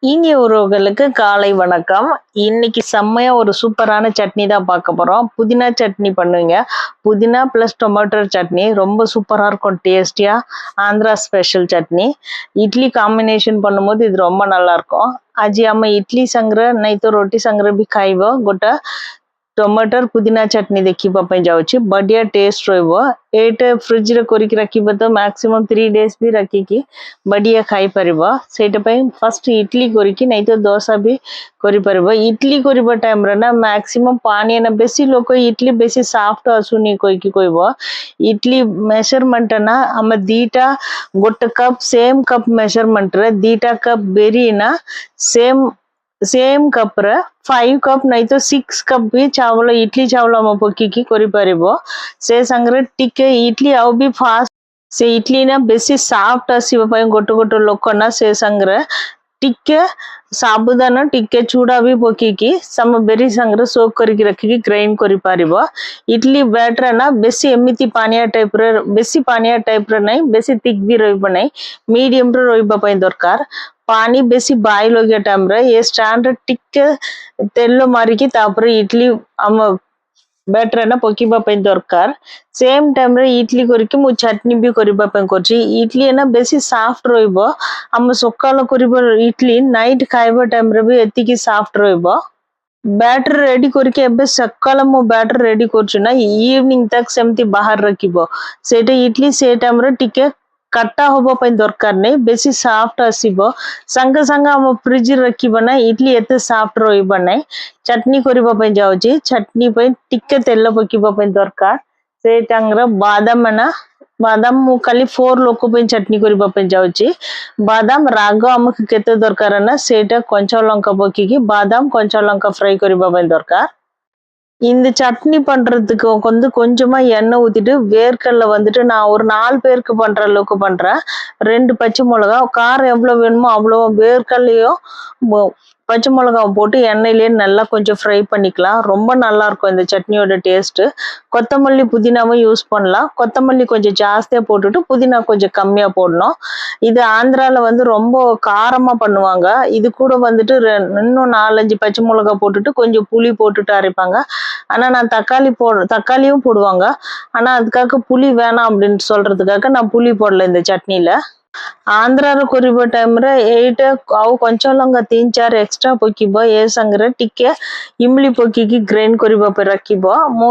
இனிய உறவுகளுக்கு காலை வணக்கம். இன்னைக்கு செம்மையா ஒரு சூப்பரான சட்னி தான் பார்க்க போறோம். புதினா சட்னி பண்ணுவீங்க. புதினா பிளஸ் டொமேட்டோ சட்னி ரொம்ப சூப்பரா இருக்கும் டேஸ்டியா. ஆந்திரா ஸ்பெஷல் சட்னி. इडली कॉम्बिनेशन பண்ணும்போது இது ரொம்ப நல்லா இருக்கும். ଆଜି ଆମେ ଇଡଲି ସାଙ୍ଗରେ ନାଇଁ ତ ରୋଟି ସାଙ୍ଗରେ ବି ଖାଇବ ଗୋଟେ टमाटर पुदीना चटनी देखिबा ପାଇଁ ଯାଉଛି ବଢିଆ ଟେଷ୍ଟ ରହିବ ଏଇଟା ଫ୍ରିଜ ରେ କରିକି ରଖିବ ତ मैक्सिमम 3 डेज ବି ରଖିକି ବଢିଆ ଖାଇ ପାରିବ ସେଇଟା ପାଇଁ ଫାର୍ଷ୍ଟ ଇଡଲି କରିକି ନାଇଁ ତ ଦୋସା ବି କରି ପାରିବ ଇଡଲି କରିବା ଟାଇମ ରେ ନା मैक्सिमम पानी ना बेसी लोक इडली बेसी सॉफ्ट आसुनी କହିକି କହିବ इडली मेजरमेंट ना हम दीटा ଗୋଟେ कप सेम कप मेजरमेंट रे दीटा कप बेरी ना सेम सेम कप रे 5 कप नहीं तो 6 कप भी चावल इडली चावल हम पकी करि परिबो से संगरे टिके इडली आउ भी फास्ट से इडली ना बेसी सॉफ्ट आसीबा पय गोटो गोटो लोक ना से संगरे टिके साबुदाना टिके चूड़ा भी पकी सम बेरी संगरे सोक करके रखी ग्राइंड करि परिबो इडली बैटर ना बेसी एमिति पानिया टाइप रे बेसी पानिया टाइप रे नहीं बेसी थिक भी रहबो नहीं मीडियम रे रहबा पय दरकार पानी बेसी बॉईल हो गया टाइम रे ये स्टैंडर्ड टिके तेल मारिकी तापर इडली हम बैटर ना पकीबा पय दरकार सेम टाइम रे इडली करके मु चटनी भी करबा पय करछि इडली ना बेसी सॉफ्ट रहइबो हम सकाल करबो इडली नाइट खाइबा टाइम रे भी एति की सॉफ्ट रहइबो बैटर रेडी करके एबे सकाल मु बैटर रेडी करछु ना इवनिंग तक सेमती बाहर रखिबो सेटा इडली से टाइम रे टिके कट्टा होबो पय दरकार नै बेसी सॉफ्ट आसीबो संग संग हम फ्रिज रखिबो ना इडली एते सॉफ्ट रहइबो नै चटनी करबा पय जाउची चटनी पय टिके तेल पकिबा पय दरकार से टांगरा बादाम ना बादाम मु खाली 4 लोक पय चटनी करबा पय जाउची बादाम राग हमक केते दरकार ना सेटा कंचा लंका पकी बादाम कंचा लंका फ्राई करबा पय दरकार இந்த சட்னி பண்றதுக்கு வந்து கொஞ்சமா எண்ணெய் ஊத்திட்டு வேர்க்கடலை வந்துட்டு நான் ஒரு 4 பேருக்கு பண்ற அளவுக்கு பண்றேன் 2 பச்சை மிளகாய் காரம் எவ்வளவு வேணுமோ அவ்வளவு வேர்க்கடலையும் பச்சை மிளகாய் போட்டு எண்ணெயிலே நல்லா கொஞ்சம் ஃப்ரை பண்ணிக்கலாம் ரொம்ப நல்லா இருக்கும் இந்த சட்னியோட டேஸ்ட் கொத்தமல்லி புதினாவும் யூஸ் பண்ணலாம் கொத்தமல்லி கொஞ்சம் ஜாஸ்தியா போட்டுட்டு புதினா கொஞ்சம் கம்மியா போடணும் இது ஆந்திரால வந்து ரொம்ப காரமா பண்ணுவாங்க இது கூட வந்துட்டு இன்னும் 4-5 பச்சை மிளகாய் போட்டுட்டு கொஞ்சம் புளி போட்டுட்டு அரைப்பாங்க ஆனா நான் தக்காளியும் போடுவாங்க ஆனா அதுக்காக புளி வேணாம் அப்படின்னு சொல்றதுக்காக நான் புளி போடல இந்த சட்னில आंध्र कोरिबो टाइम रे एटा आउ कंचा लंगा 3-4 एक्स्ट्रा पकिबो ए संगरे टिके इमली पकी ग्राइंड करिबो पे रखिबो मो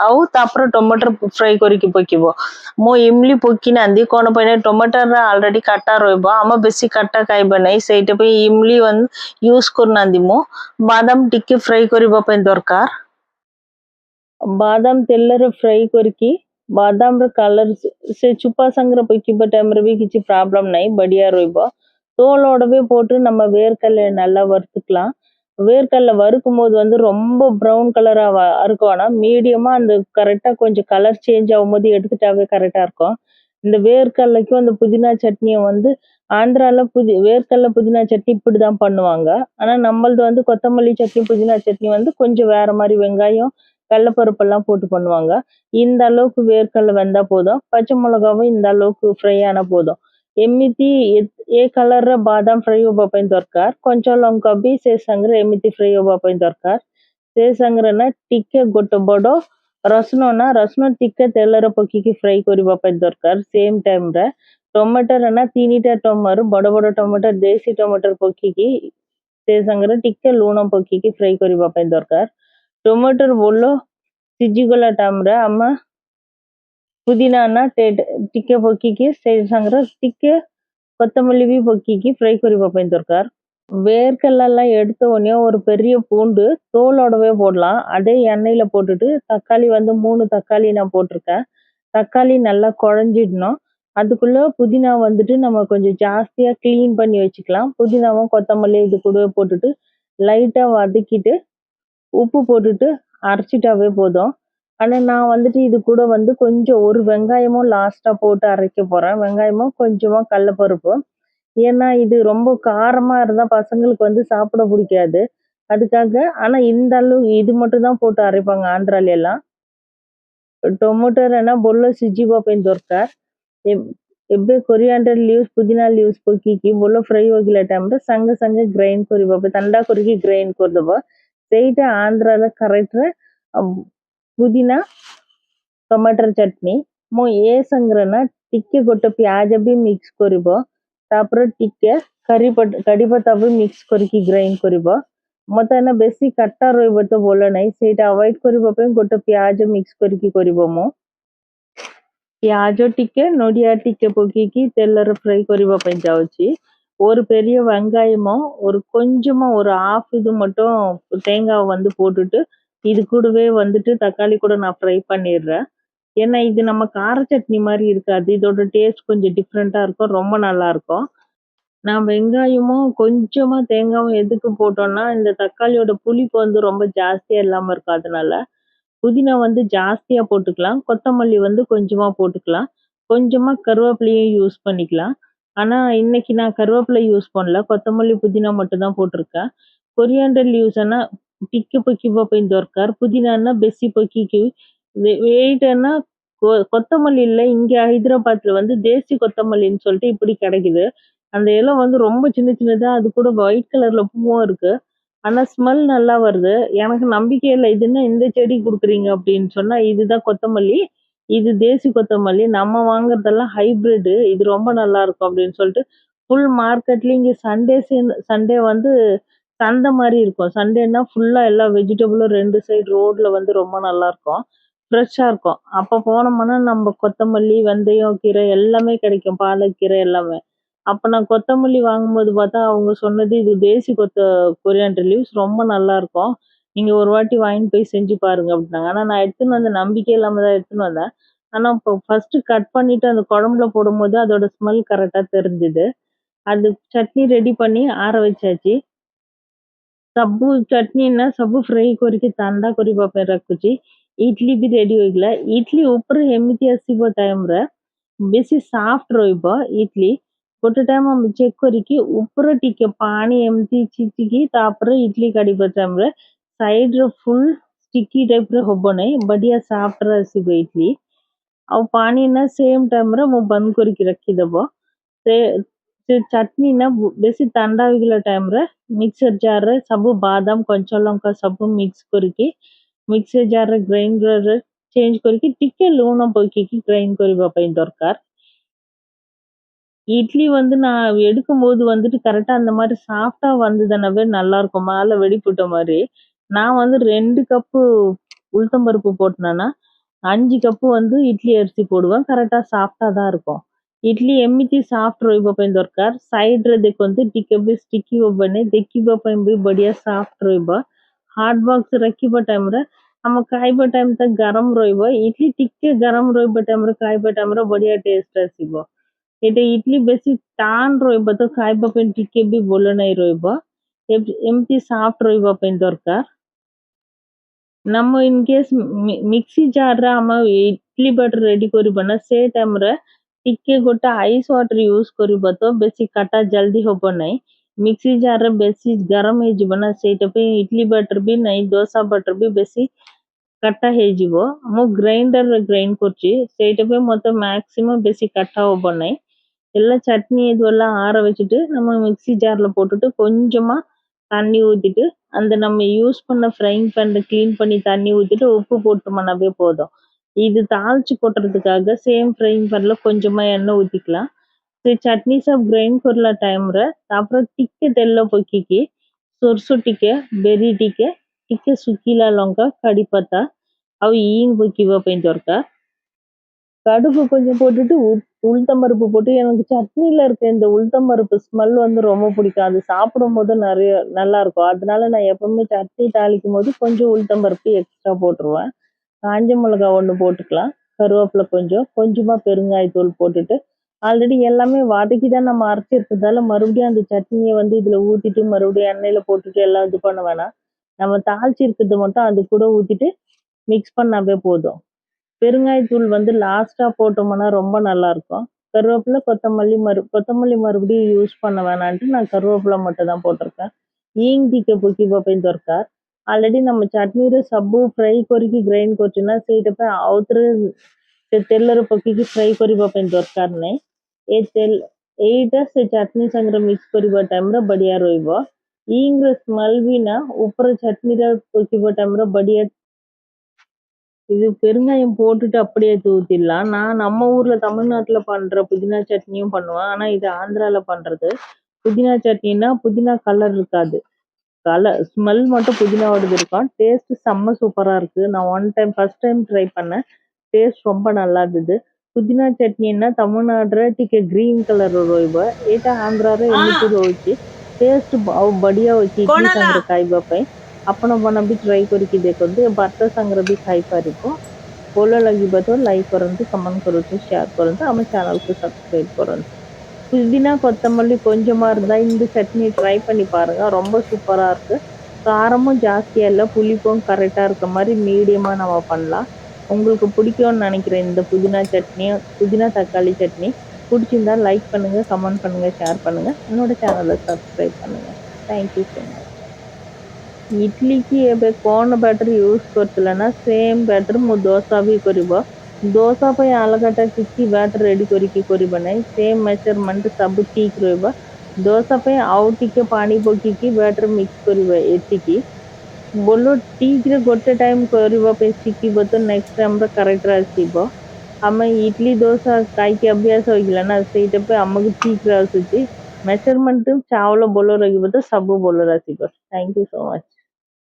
आउ तापर टमाटर फ्राई करिकि पकिबो मो इमली पकी नांदी कोन पने टमाटर ऑलरेडी काटा रहबो हम बेसी काटा खाइबो नै सेटा पे इमली वन यूज करनांदी मो बादाम टिके फ्राई करिबो पे दरकार बादाम तेलरे फ्राई करकी बादाम रे कलर से चुप्पा संग्र पकिबा टाइम रे भी किछि प्रॉब्लम नहीं बढ़िया रहइबो தோலோடவே போட்டு நம்ம வேர்க்கடலை நல்லா வறுத்துக்கலாம் வேர்க்கடலை வறுக்கும் போது வந்து ரொம்ப பிரவுன் கலரா இருக்கும்னா மீடியமா அந்த கரெக்டா கொஞ்சம் கலர் சேஞ்ச் ஆகும்போது எடுத்துட்டாவே கரெக்டா இருக்கும் இந்த வேர்க்கடலைக்கும் அந்த புதினா சட்னியும் வந்து ஆந்திரால வேர்க்கடலை புதினா சட்னி இப்படிதான் பண்ணுவாங்க ஆனா நம்மளது வந்து கொத்தமல்லி சட்னி புதினா சட்னி வந்து கொஞ்சம் வேற மாதிரி வெங்காயம் கடலைப்பருப்பெல்லாம் போட்டு பண்ணுவாங்க இந்த அளவுக்கு வேர்க்கடலை வெந்தா போதும் பச்சை மிளகாவும் இந்த அளவுக்கு ஃப்ரை ஆனா போதும் ଏମିତି ଏ କଲରର ବାଦାମ ଫ୍ରାଇ ହବା ପାଇଁ ଦରକାର କଞ୍ଚା ଲଙ୍କା ବି ସେ ସାଙ୍ଗରେ ଏମିତି ଫ୍ରାଇ ହବା ପାଇଁ ଦରକାର ସେ ସାଙ୍ଗରେ ନା ଟିକେ ଗୋଟେ ବଡ ରସୁଣ ଟିକେ ତେଲରେ ପକେଇକି ଫ୍ରାଇ କରିବା ପାଇଁ ଦରକାର ସେମ୍ ଟାଇମରେ ଟମାଟର ନା 3ଟା ଟମାଟର ବଡ ବଡ ଟମାଟର ଦେଶୀ ଟମାଟର ପକେଇକି ସେ ସାଙ୍ଗରେ ଟିକେ ଲୁଣ ପକେଇକି ଫ୍ରାଇ କରିବା ପାଇଁ ଦରକାର ଟମାଟର ଭଲ ସିଝିଗଲା ଟାଇମରେ ଆମେ पुदीना ना टिके पकी से संग्र टिके கொத்தமல்லி भी पकी फ्राई करिबा पय दरकार வேர்க்கடலை எடுத்த உடனே ஒரு பெரிய பூண்டு தோலோடவே போடலாம் அதே எண்ணெயில போட்டுட்டு தக்காளி வந்து 3 தக்காளி நான் போட்டிருக்கேன் தக்காளி நல்லா குழஞ்சிடணும் அதுக்குள்ள புதினா வந்துட்டு நம்ம கொஞ்சம் ஜாஸ்தியா க்ளீன் பண்ணி வச்சுக்கலாம் புதினாவும் கொத்தமல்லி இது கூட போட்டுட்டு லைட்டா வதக்கிட்டு உப்பு போட்டுட்டு அரைச்சிட்டாவே போதும் ஆனா நான் வந்துட்டு இது கூட வந்து கொஞ்சம் ஒரு வெங்காயமும் லாஸ்டா போட்டு அரைக்க போறேன் வெங்காயமும் கொஞ்சமா கடலைப்பருப்பு ஏன்னா இது ரொம்ப காரமா இருந்தா பசங்களுக்கு வந்து சாப்பிட பிடிக்காது அதுக்காக ஆனா இந்த அளவு இது மட்டும் தான் போட்டு அரைப்பாங்க ஆந்திரால எல்லாம் ଟମାଟୋ ନା ଭଲ ସିଝିବା ପାଇଁ ଦରକାର ଏବେ କୋରିଆଣ୍ଡର ଲିଭ୍ସ ପୁଦିନା ଲିଭ୍ସ ପକେଇକି ଭଲ ଫ୍ରାଏ ହୋଇଗଲା ଟାଇମ୍ରେ ସାଙ୍ଗେ ସାଙ୍ଗେ ଗ୍ରାଇଣ୍ଡ କରିବ, ଥଣ୍ଡା କରିକି ଗ୍ରାଇଣ୍ଡ କରିଦେବ। ସେଇଟା ଆନ୍ଧ୍ରାର କରେକ୍ଟରେ ପୁଦିନା ଟମାଟର ଚଟନି। ମୁଁ ଏ ସାଙ୍ଗରେ ନା ଟିକେ ଗୋଟେ ପିଆଜ ବି ମିକ୍ସ କରିବ, ତାପରେ ଟିକେ କଢି ପତ୍ତା ବି ମିକ୍ସ କରିକି ଗ୍ରାଇଣ୍ଡ କରିବ। ମତେ ଏନା ବେଶୀ କାଟା ରହିବ ତ ଭଲ ନାହିଁ, ସେଇଟା ଆଭଏଡ୍ କରିବା ପାଇଁ ଗୋଟେ ପିଆଜ ମିକ୍ସ କରିକି କରିବ। ମୁଁ பியாஜோ டிக்கே நொடியா டிக்கே பொக்கிக்கு தெல்லற ஃப்ரை கறிவா பஞ்சாவச்சு ஒரு பெரிய வெங்காயமும் ஒரு கொஞ்சமா ஒரு ஆஃப் இது மட்டும் தேங்காவை வந்து போட்டுட்டு இது கூடவே வந்துட்டு தக்காளி கூட நான் ஃப்ரை பண்ணிடுறேன். ஏன்னா இது நம்ம கார சட்னி மாதிரி இருக்காது, இதோட டேஸ்ட் கொஞ்சம் டிஃப்ரெண்டா இருக்கும், ரொம்ப நல்லா இருக்கும். நான் வெங்காயமும் கொஞ்சமா தேங்காவும் எதுக்கு போட்டோம்னா இந்த தக்காளியோட புளிப்பு வந்து ரொம்ப ஜாஸ்தியா இல்லாம இருக்கும். அதனால புதினா வந்து ஜாஸ்தியா போட்டுக்கலாம், கொத்தமல்லி வந்து கொஞ்சமா போட்டுக்கலாம், கொஞ்சமா கருவேப்பிலையும் யூஸ் பண்ணிக்கலாம். ஆனா இன்னைக்கு நான் கருவேப்பிலை யூஸ் பண்ணல, கொத்தமல்லி புதினா மட்டும் தான் போட்டிருக்கேன். கொரியாண்டர் ଲିଭ୍ସ ନା ଟିକେ ପକେଇବା ପାଇଁ ଦରକାର, புதினா ବେଶୀ ପକେଇକି வெயிட்னா கொத்தமல்லி இல்லை, இங்க ஹைதராபாத்ல வந்து தேசி கொத்தமல்லின்னு சொல்லிட்டு இப்படி கிடைக்குது. அந்த இலை வந்து ரொம்ப சின்ன சின்னதா, அது கூட ஒயிட் கலர்ல பூவும் இருக்கு. ஆனா ஸ்மெல் நல்லா வருது. எனக்கு நம்பிக்கை இல்ல. இது என்ன இந்த செடி குடுக்குறீங்க அப்படின்னு சொன்னா, இதுதான் கொத்தமல்லி. இது தேசி கொத்தமல்லி. நம்ம வாங்குறதெல்லாம் ஹைபிரிட். இது ரொம்ப நல்லா இருக்கும் அப்படின்னு சொல்லிட்டு, ஃபுல் மார்க்கெட்லயும் இங்க சண்டே வந்து சந்தை மாரி இருக்கும். சண்டேன்னா ஃபுல்லா எல்லா வெஜிடபிளும் 2 சைடு ரோட்ல வந்து ரொம்ப நல்லா இருக்கும். ஃப்ரெஷ்ஷா இருக்கும். அப்ப போனோம்னா நம்ம கொத்தமல்லி, வெந்தயம், கீரை எல்லாமே கிடைக்கும். பாலக்கீரை எல்லாமே. அப்ப நான் கொத்தமல்லி வாங்கும்போது பார்த்தா, அவங்க சொன்னது இது தேசி கொரியாண்டர் லீவ்ஸ் ரொம்ப நல்லாருக்கும். நீங்க ஒரு வாட்டி வாங்கிட்டு போய் செஞ்சு பாருங்க அப்டின்னாங்க. ஆனா நான் எடுத்துன்னு வந்த நம்பிக்கை இல்லாம தான் எடுத்துன்னு வந்தேன். ஆனா இப்போ ஃபர்ஸ்ட்டு கட் பண்ணிட்டு அந்த குழம்புல போடும்போது அதோட ஸ்மெல் கரெக்ட்டா தெரிஞ்சுது. அது சட்னி ரெடி பண்ணி ஆற வச்சாச்சு. ସବୁ ଚଟନୀ ନା ସବୁ ଫ୍ରାଏ କରିକି ଥଣ୍ଡା କରିବା ପାଇଁ ରଖୁଛି। ଇଡଲି ବି ରେଡି ହୋଇଗଲା। ଇଡଲି ଉପରେ ଏମିତି ଆସିବ ଟାଇମ୍‌ରେ ବେଶୀ ସଫ୍ଟ ରହିବ ଇଡଲି। ଗୋଟେ ଟାଇମ୍ ଆମେ ଚେକ୍ କରିକି ଉପରେ ଟିକେ ପାଣି ଏମିତି ଛିଞ୍ଚିକି ତାପରେ ଇଡଲି କାଢିବା ଟାଇମ୍‌ରେ ସାଇଡ୍‌ରେ ଫୁଲ୍ ଷ୍ଟିକି ଟାଇପ୍‌ର ହବ ନାହିଁ, ବଢିଆ ସଫ୍ଟରେ ଆସିବ ଇଡଲି। ଆଉ ପାଣି ନା ସେମ୍ ଟାଇମ୍‌ରେ ମୁଁ ବନ୍ଦ କରିକି ରଖିଦବ। ସେ ସେ ଚଟନୀ ନା ବେଶୀ ଥଣ୍ଡା ହୋଇଗଲା ଟାଇମ୍‌ରେ ମିକ୍ସର ଜାର୍‌ରେ ସବୁ ବାଦାମ, କଞ୍ଚା ଲଙ୍କା ସବୁ ମିକ୍ସ କରିକି ମିକ୍ସର ଜାର୍‌ରେ ଗ୍ରାଇଣ୍ଡରରେ ଚେଞ୍ଜ କରିକି ଟିକେ ଲୁଣ ପକେଇକି ଗ୍ରାଇଣ୍ଡ କରିବା ପାଇଁ ଦରକାର। இட்லி வந்து நான் எடுக்கும்போது வந்துட்டு கரெக்ட்டா அந்த மாரி சாஃப்ட்டா வந்ததுனாவே நல்லாருக்கும். மேல வெடிப்புட்ட மாரி. நான் வந்து 2 கப்பு உளுத்தம் பருப்பு போட்டேன்னா, 5 கப்பு வந்து ଇଡଲି ଅରିସି ପଡୁவேன்। କରେକ୍ଟଟା ସାଫ୍ଟଟା தான் இருக்கும்। ଇଡଲି ଏମିତି ସାଫ୍ଟ ରହିବା ପାଇଁ ଦରକାର। ସାଇଡ୍‌ରେ ଦେଖନ୍ତୁ ଟିକେ ବି ଷ୍ଟିକି ହବନି। ଦେଖିବା ପାଇଁ ବି ବଢିଆ ସାଫ୍ଟ ରହିବ। ହଟ୍ ବକ୍ସ ରଖିବା ଟାଇମ୍‌ରେ ଆମ ଖାଇବା ଟାଇମ୍ ତ ଗରମ ରହିବ। ଇଡଲି ଟିକେ ଗରମ ରହିବା ଟାଇମ୍‌ରେ ଖାଇବା ଟାଇମ୍‌ରେ ବଢିଆ ଟେଷ୍ଟ ଆସିବ। ଏଇଟା ଇଡଲି ବେଶୀ ଟାଣ ରହିବ ତ ଖାଇବା ପାଇଁ ଟିକେ ବି ଭଲ ନାହିଁ ରହିବ। ଏମିତି ସାଫ୍ଟ ରହିବା ପାଇଁ ଦରକାର। நம்ம இன் கேஸ் மிக்ஸி ஜார்‌ରେ ଆମେ ଇଡଲି ବ୍ୟାଟର ରେଡି କରିବା ନା ସେ ଟାଇମ୍‌ରେ ଟିକେ ଗୋଟେ ଆଇସ୍ ୱାଟର ୟୁଜ୍ କରିବ ତ ବେଶୀ କାଟା ଜଲ୍ଦି ହବ ନାହିଁ। ମିକ୍ସି ଜାର୍‌ରେ ବେଶୀ ଗରମ ହେଇଯିବ ନା, ସେଇଟା ପାଇଁ ଇଡଲି ବ୍ୟାଟର ବି ନାହିଁ, ଦୋସା ବ୍ୟାଟର ବି ବେଶୀ କାଟା ହେଇଯିବ। ମୁଁ ଗ୍ରାଇଣ୍ଡରରେ ଗ୍ରାଇଣ୍ଡ କରୁଛି, ସେଇଟା ପାଇଁ ମୋତେ மேக்ஸிமம் ବେଶୀ କାଟା ହବ ନାହିଁ। எல்லாம் சட்னி இதுவெல்லாம் ஆற வச்சுட்டு நம்ம மிக்ஸி ஜார்ல போட்டுட்டு கொஞ்சமா தண்ணி ஊத்திட்டு அந்த நம்ம யூஸ் பண்ண ஃப்ரைங் பேன்ல க்ளீன் பண்ணி தண்ணி ஊத்திட்டு உப்பு போட்டோம்னாவே போதும்। இது தாளிச்சு கொட்டுறதுக்காக சேம் ஃப்ரைங் பேன்ல கொஞ்சமா எண்ணெய் ஊத்திக்கலாம்। ସେ ଚଟନୀ ସବୁ ଗ୍ରାଇଣ୍ଡ କରିଲା ଟାଇମ୍‌ରେ ତାପରେ ଟିକେ ତେଲ ପକେଇକି ସୋରିଷ ଟିକେ, ବିରି ଟିକେ, ଟିକେ ଶୁଖିଲା ଲଙ୍କା, କଢି ପତ୍ତା ଆଉ ହିଙ୍ଗ ପକେଇବା ପାଇଁ ଦରକାର। கடுகு கொஞ்சம் போட்டுட்டு உளுத்தம் பருப்பு போட்டு எனக்கு சட்னியில இருக்க இந்த உளுத்தம் பருப்பு ஸ்மெல் வந்து ரொம்ப பிடிக்கும். அது சாப்பிடும்போது நிறைய நல்லா இருக்கும். அதனால நான் எப்பவுமே சட்னி தாளிக்கும் போது கொஞ்சம் உளுத்தம் பருப்பு எக்ஸ்ட்ரா போட்டுருவேன். காஞ்ச மிளகாய் 1 போட்டுக்கலாம். கருவேப்பிலை கொஞ்சம், கொஞ்சமா பெருங்காயத்தூள் போட்டுட்டு ஆல்ரெடி எல்லாமே வதக்கி தான் நம்ம அரைச்சிருக்கிறதால மறுபடியும் அந்த சட்னியை வந்து இதுல ஊத்திட்டு மறுபடியும் எண்ணெயில போட்டுட்டு எல்லாம் இது பண்ண வேணாம். நம்ம தாளிச்சு இருக்கிறது மட்டும் அது கூட ஊத்திட்டு மிக்ஸ் பண்ணாவே போதும். பெருங்காயத்தூள் வந்து லாஸ்ட்டா போட்டோம்னா ரொம்ப நல்லாருக்கும். கருவேப்பிலை, கொத்தமல்லி மறுபடியும் யூஸ் பண்ண வேணான்ட்டு நான் କରୁவேப்பிଲା மட்டும் தான் போட்டிருக்கேன்। ହିଙ୍ଗ ଟିକେ ପକେଇବା ପାଇଁ ଦରକାର। ଅଲରେଡି நம்ம ଚଟନୀରେ ସବୁ ଫ୍ରାଏ କରିକି ଗ୍ରାଇଣ୍ଡ କରୁଛୁ ନା, ସେଇଟା ପାଇଁ ଆଉଥରେ ସେ ତେଲରେ ପକେଇକି ଫ୍ରାଏ କରିବା ପାଇଁ ଦରକାର ନାହିଁ। ଏ ତେଲ ଏଇଟା ସେ ଚଟନି ସାଙ୍ଗରେ ମିକ୍ସ କରିବା ଟାଇମ୍ରେ ବଢ଼ିଆ ରହିବ। ଇଙ୍ଗର ସ୍ମେଲ୍ ବି ନା ଉପରେ ଚଟନିରେ ପକେଇବା ଟାଇମ୍ରେ ବଢ଼ିଆ இது பெருங்காயம் போட்டுட்டு அப்படியே தூத்திடலாம். நான் நம்ம ஊர்ல தமிழ்நாட்டுல பண்ற புதினா சட்னியும் பண்ணுவேன். ஆனா இது ஆந்திரால பண்றது. புதினா சட்னின்னா புதினா கலர் இருக்காது. ஸ்மெல் மட்டும் புதினாவோடது இருக்கும். டேஸ்ட் செம்ம சூப்பரா இருக்கு. நான் ஃபர்ஸ்ட் டைம் ட்ரை பண்ணேன். ಟೇಸ್ಟ್ ரொம்ப நல்லா இருந்தது. ପୁଦିନା ଚଟନି ତମିଳନାଡୁରେ ଟିକେ ଗ୍ରୀନ କଲର ରହିବ, ଏଇଟା ଆନ୍ଧ୍ରାରେ ଏମିତି ରହୁଛି। ଟେଷ୍ଟ ଆଉ ବଢିଆ ଅଛି ଇଡଲି ସାଙ୍ଗରେ ଖାଇବା ପାଇଁ। ଆପଣ ମାନେ ବି ଟ୍ରାଏ କରିକି ଦେଖନ୍ତୁ, ଏ ଭାତ ସାଙ୍ଗରେ ବି ଖାଇପାରିବ। ଭଲ ଲାଗିବ ତ ଲାଇକ୍ କରନ୍ତୁ, କମେଣ୍ଟ କରନ୍ତୁ, ஷேர் କରନ୍ତୁ, ଆମ சேனலுக்கு சப்ஸ்கிரைப் କରନ୍ତୁ। புதினா கொத்தமல்லி கொஞ்சமா இருந்தா இந்த சட்னி ட்ரை பண்ணி பாருங்க, ரொம்ப சூப்பரா இருக்கு। காரமும் ஜாஸ்தியா இல்லை, புளிப்பும் கரெக்டா இருக்க மாதிரி மீடியமா நம்ம பண்ணலாம்। உங்களுக்கு பிடிக்கும்னு நினைக்கிறேன் இந்த புதினா சட்னி, புதினா தக்காளி சட்னி। பிடிச்சிருந்தா லைக் பண்ணுங்க, கமெண்ட் பண்ணுங்க, ஷேர் பண்ணுங்க, என்னோட சேனலை சப்ஸ்கிரைப் பண்ணுங்க। Thank you so much. ଇଡଲି କି ଏବେ କ'ଣ ବ୍ୟାଟର ୟୁଜ୍ କରିଥିଲା ନା ସେମ୍ ବ୍ୟାଟର ମୁଁ ଦୋସା ବି କରିବ। ଦୋସା ପାଇଁ ଅଲଗାଟା କିଛି ବ୍ୟାଟର ରେଡ଼ି କରିକି କରିବ ନାହିଁ, ସେମ୍ ମେଜରମେଣ୍ଟ ସବୁ ଠିକ୍ ରହିବ। ଦୋସା ପାଇଁ ଆଉ ଟିକେ ପାଣି ପକେଇକି ବ୍ୟାଟର ମିକ୍ସ କରିବ ଏତିକି। ବୋଲ ଠିକ୍ରେ ଗୋଟେ ଟାଇମ୍ କରିବା ପାଇଁ ଶିଖିବ ତ ନେକ୍ସଟ ଟାଇମ୍ର କରେକ୍ଟରେ ଆସିବ। ଆମେ ଇଡଲି ଦୋସା ଖାଇକି ଅଭ୍ୟାସ ହୋଇଗଲା ନା, ସେଇଟା ପାଇଁ ଆମକୁ ଠିକ୍ରେ ଆସୁଛି। ମେଜରମେଣ୍ଟ ଚାଉଳ ଭଲ ରହିବ ତ ସବୁ ଭଲରେ ଆସିବ। Thank you so much.